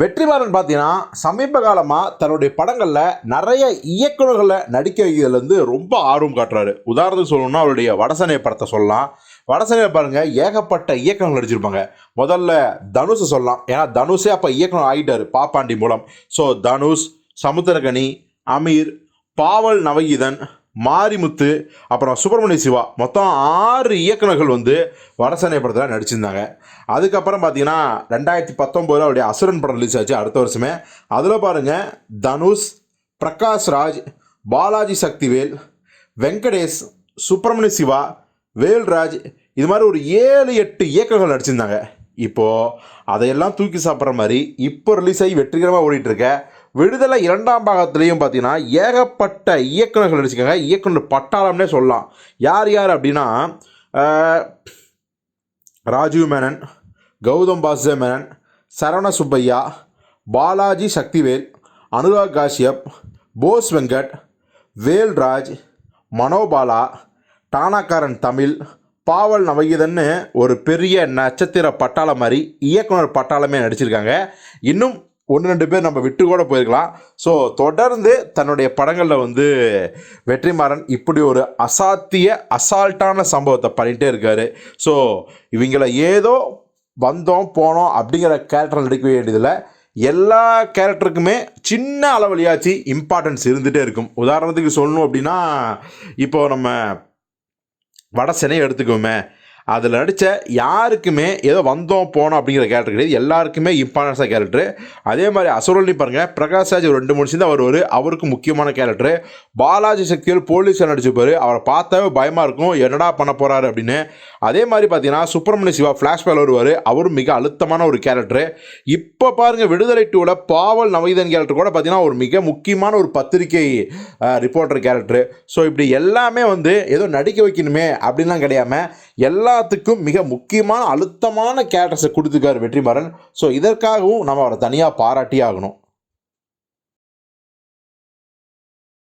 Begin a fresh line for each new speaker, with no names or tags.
வெற்றிமாறன் பார்த்தீங்கன்னா சமீப காலமாக தன்னுடைய படங்களில் நிறைய இயக்குநர்களை நடிக்க வைக்கிறதுலேருந்து ரொம்ப ஆர்வம் காட்டுறாரு. உதாரணத்துக்கு சொல்லணும்னா அவருடைய வடசென்னை படத்தை சொல்லலாம். வடசென்னையில் பாருங்கள் ஏகப்பட்ட இயக்குநர்கள் நடிச்சிருப்பாங்க. முதல்ல தனுஷை சொல்லலாம், ஏன்னா தனுஷே அப்போ இயக்குனர் ஆகிட்டார் பாப்பாண்டி மூலம். ஸோ தனுஷ், சமுத்திரகனி, அமீர், பாவல் நவகீதன், மாரிமுத்து, அப்புறம் சுப்பிரமணிய சிவா, மொத்தம் 6 இயக்குநர்கள் வடசென்னை படத்தில் நடிச்சிருந்தாங்க. அதுக்கப்புறம் பார்த்தீங்கன்னா 2019 அவருடைய அசுரன் படம் ரிலீஸ் ஆச்சு அடுத்த வருஷமே. அதில் பாருங்கள் தனுஷ், பிரகாஷ் ராஜ், பாலாஜி சக்திவேல், வெங்கடேஷ், சுப்பிரமணிய சிவா, வேல்ராஜ், இது மாதிரி ஒரு 7-8 இயக்குநர்கள் நடிச்சிருந்தாங்க. இப்போது அதையெல்லாம் தூக்கி சாப்பிட்ற மாதிரி இப்போ ரிலீஸ் ஆகி வெற்றிகரமாக ஓடிட்டுருக்க விடுதலை 2ஆம் பாகத்துலேயும் பார்த்தீங்கன்னா ஏகப்பட்ட இயக்குநர்கள் நடிச்சிருக்காங்க. இயக்குனர் பட்டாளம்னே சொல்லலாம். யார் யார் அப்படின்னா ராஜீவ் மேனன், கௌதம் வாசுதேவ் மேனன், சரவண சுப்பையா, பாலாஜி சக்திவேல், அனுராக் காஷ்யப், போஸ் வெங்கட், வேல்ராஜ், மனோபாலா, டானாக்காரன் தமிழ், பாவல் நவகீதன்னு ஒரு பெரிய நட்சத்திர பட்டாளம் மாதிரி இயக்குனர் பட்டாளமே நடிச்சிருக்காங்க. இன்னும் 1-2 பேர் நம்ம விட்டு கூட போயிருக்கலாம். ஸோ தொடர்ந்து தன்னுடைய படங்களில் வெற்றிமாறன் இப்படி ஒரு அசால்ட்டான சம்பவத்தை பண்ணிகிட்டே இருக்கார். ஸோ இவங்களை ஏதோ வந்தோம் போனோம் அப்படிங்கிற கேரக்டர் நடிக்க வேண்டியதில்லை. எல்லா கேரக்டருக்குமே சின்ன அளவுலையாச்சு இம்பார்ட்டன்ஸ் இருந்துகிட்டே இருக்கும். உதாரணத்துக்கு சொல்லணும் அப்படின்னா இப்போது நம்ம வடசென்னை எடுத்துக்கோமே, அதில் நடித்த யாருக்குமே ஏதோ வந்தோம் போனோம் அப்படிங்கிற கேரக்டர் கிடையாது. எல்லாருக்குமே இம்பார்ட்டன்ஸாக கேரக்டரு. அதே மாதிரி அசுரன்லி பாருங்கள், பிரகாஷ் ராஜ் ஒரு 2-3 சீன் அவர் அவருக்கு முக்கியமான கேரக்டரு. பாலாஜி சக்திவேல் போலீஸாக நடிச்சுப்பார். அவரை பார்த்தாவே பயமாக இருக்கும், என்னடா பண்ண போகிறாரு அப்படின்னு. அதே மாதிரி பார்த்தீங்கன்னா சுப்பிரமணிய சிவா ஃப்ளாஷ்பேக்கில் வருவார், அவரும் மிக அழுத்தமான ஒரு கேரக்டரு. இப்போ பாருங்கள் விடுதலை 2ல் பாவல் நவகீதன் கேரக்டர் கூட பார்த்தீங்கன்னா ஒரு மிக முக்கியமான ஒரு பத்திரிகை ரிப்போர்ட்டர் கேரக்டரு. ஸோ இப்படி எல்லாமே ஏதோ நடிக்க வைக்கணுமே அப்படின்லாம் கிடையாமல் எல்லாத்துக்கும் மிக முக்கியமான அழுத்தமான கேரக்டர்ஸை கொடுத்துருக்காரு வெற்றிமாறன். ஸோ இதற்காகவும் நம்ம அவரை தனியாக பாராட்டி ஆகணும்.